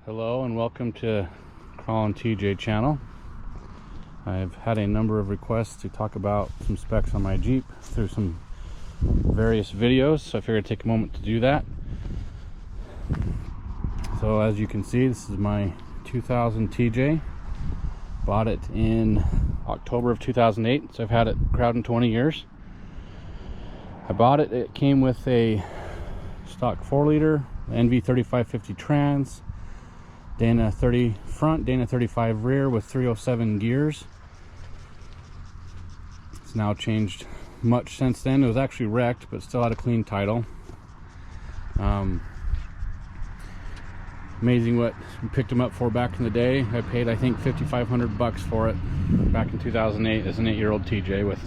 Hello and welcome to Walkaround TJ channel. I've had a number of requests to talk about some specs on my Jeep through some various videos, so I figured I'd take a moment to do that. So as you can see, this is my 2000 TJ. Bought it in October of 2008, so I've had it crowding 20 years. I bought it, it came with a stock 4-liter NV3550 trans, Dana 30 front, Dana 35 rear with 307 gears. It's now changed much since then. It was actually wrecked, but still had a clean title. Amazing what we picked them up for back in the day. I paid, I think, $5,500 for it back in 2008 as an 8-year-old TJ with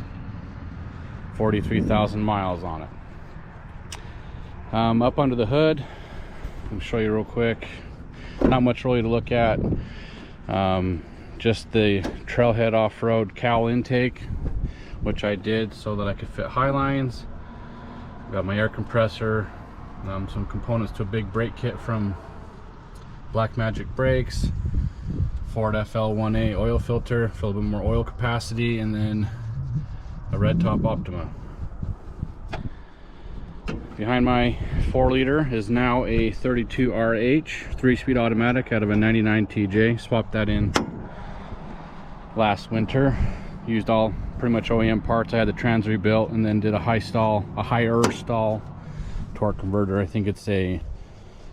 43,000 miles on it. Up under the hood, I'll show you real quick. Not much really to look at. Just the trailhead off-road cowl intake, which I did so that I could fit high lines. Got my air compressor, some components to a big brake kit from Black Magic Brakes, Ford FL1A oil filter for a little bit more oil capacity, and then a red top Optima. Behind my 4-liter is now a 32RH 3-speed automatic out of a 99 TJ. Swapped that in last winter. Used all pretty much OEM parts. I had the trans rebuilt and then did a higher stall torque converter. I think it's a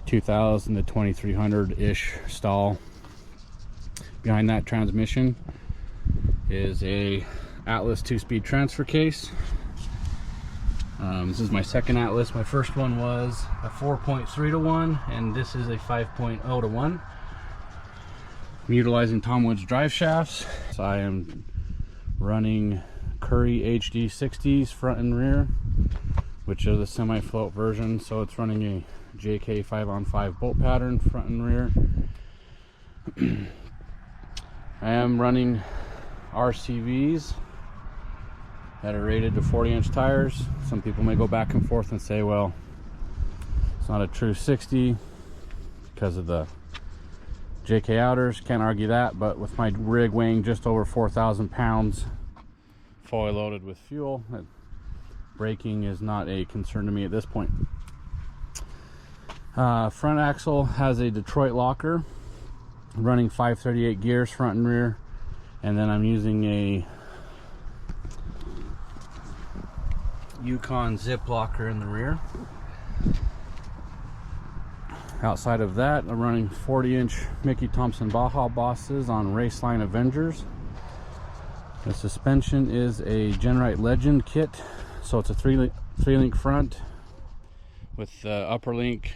2000 to 2300-ish stall. Behind that transmission is a Atlas 2-speed transfer case. This is my second Atlas. My first one was a 4.3 to 1, and this is a 5.0 to 1. I'm utilizing Tom Woods drive shafts. So I am running Curry HD 60s front and rear, which are the semi-float version. So it's running a JK 5-on-5 bolt pattern front and rear. I am running RCVs that are rated to 40-inch tires. Some people may go back and forth and say, well, it's not a true 60 because of the JK outers. Can't argue that, but with my rig weighing just over 4,000 pounds, fully loaded with fuel, braking is not a concern to me at this point. Front axle has a Detroit locker, running 538 gears front and rear, and then I'm using a Yukon zip locker in the rear. Outside of that, I'm running 40-inch Mickey Thompson Baja Bosses on Raceline Avengers. The suspension is a Genrite Legend kit, so it's a three-link front with the upper link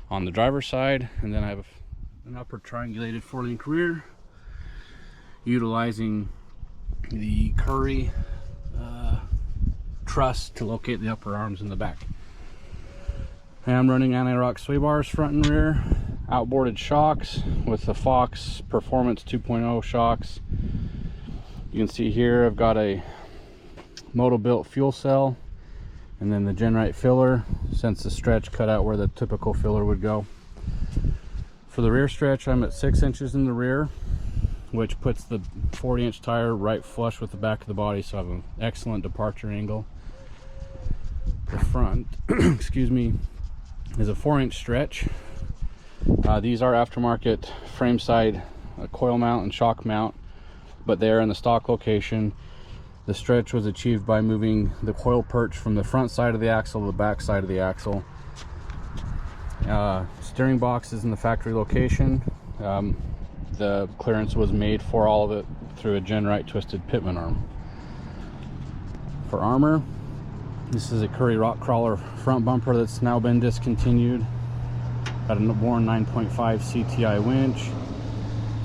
on the driver's side, and then I have an upper triangulated 4-link rear utilizing the Curry truss to locate the upper arms in the back. And I'm running anti-rock sway bars front and rear, outboarded shocks with the Fox Performance 2.0 shocks. You can see here I've got a Moto-Built fuel cell and then the Genrite filler, since the stretch cut out where the typical filler would go. For the rear stretch, I'm at 6 inches in the rear, which puts the 40-inch tire right flush with the back of the body, so I have an excellent departure angle. The front, excuse me, is a 4-inch stretch. These are aftermarket frame side coil mount and shock mount, but they're in the stock location. The stretch was achieved by moving the coil perch from the front side of the axle to the back side of the axle. Steering box is in the factory location. The clearance was made for all of it through a Genrite twisted pitman arm. For armor, this is a Curry Rock Crawler front bumper that's now been discontinued. Got a worn 9.5 CTI winch,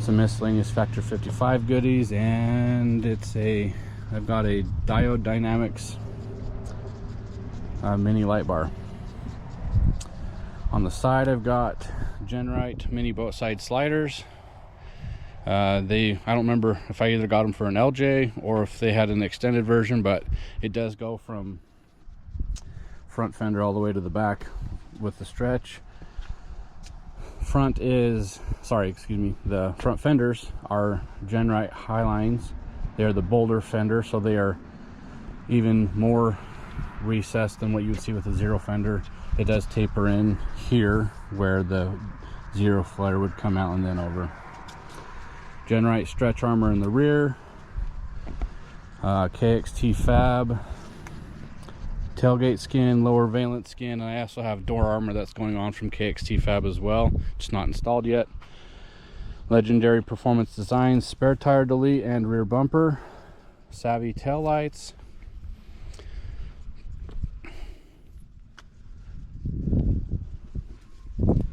some miscellaneous Factor 55 goodies, and I've got a Diode Dynamics mini light bar. On the side, I've got Genrite mini boat side sliders. I don't remember if I either got them for an LJ or if they had an extended version, but it does go from front fender all the way to the back with the stretch. front is, sorry, excuse me, the front fenders are Genrite Highlines. They're the Boulder fender, so they are even more recessed than what you would see with a zero fender. It does taper in here where the zero flare would come out and then over. Genrite stretch armor in the rear, KXT fab, tailgate skin, lower valence skin, and I also have door armor that's going on from KXT fab as well, just not installed yet. Legendary performance designs, spare tire delete and rear bumper, savvy tail lights.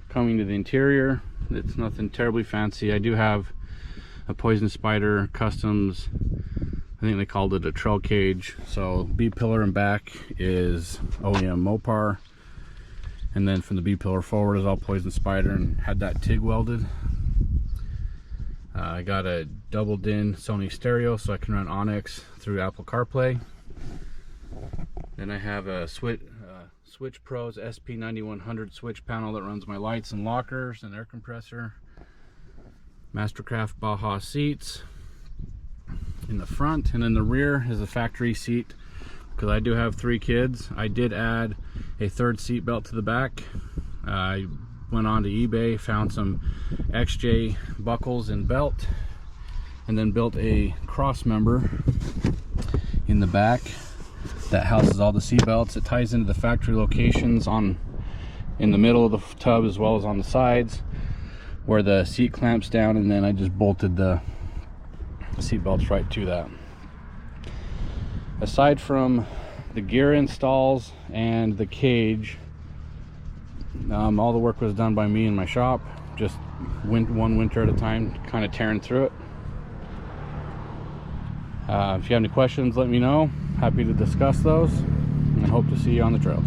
Coming to the interior, it's nothing terribly fancy. I do have a Poison Spider Customs, I think they called it a trail cage. So B-pillar and back is OEM Mopar, and then from the B-pillar forward is all Poison Spider, and had that TIG welded. I got a double DIN Sony stereo so I can run Onyx through Apple CarPlay. Then I have a Switch Pros SP9100 switch panel that runs my lights and lockers and air compressor. Mastercraft Baja seats in the front, and in the rear is a factory seat because I do have 3 kids. I did add a third seat belt to the back. I went on to eBay, found some XJ buckles and belt, and then built a cross member in the back that houses all the seat belts. It ties into the factory locations in the middle of the tub as well as on the sides where the seat clamps down, and then I just bolted the seat belts right to that. Aside from the gear installs and the cage, all the work was done by me in my shop, just one winter at a time, kind of tearing through it. If you have any questions, let me know. Happy to discuss those, and hope to see you on the trails.